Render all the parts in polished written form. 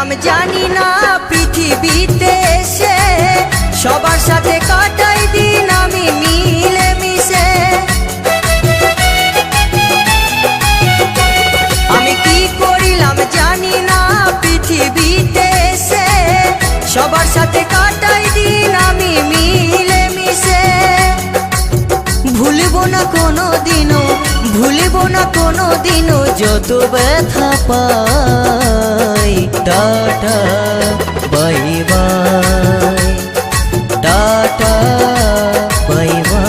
করিলাম জানি না পৃথিবীতে এসে সবার সাথে কাটাই দিন আমি মিলে মিশে। আমি কি করিলাম জানি না পৃথিবীতে এসে সবার সাথে কাটাই দিন আমি মিলে মিশে। ভুলবো না কোনো দিনও, ভুলবো না কোনো দিনও যত ব্যথা পাই। Tata bye bye, tata bye bye.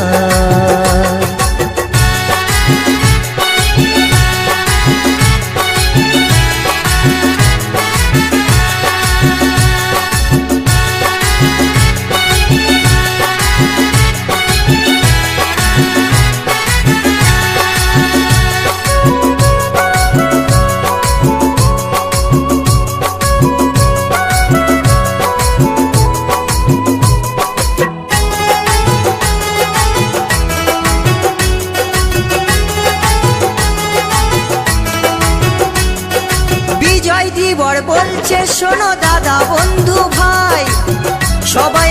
Bijoy দিবর বলছে শোনো দাদা বন্ধু ভাই, সবাই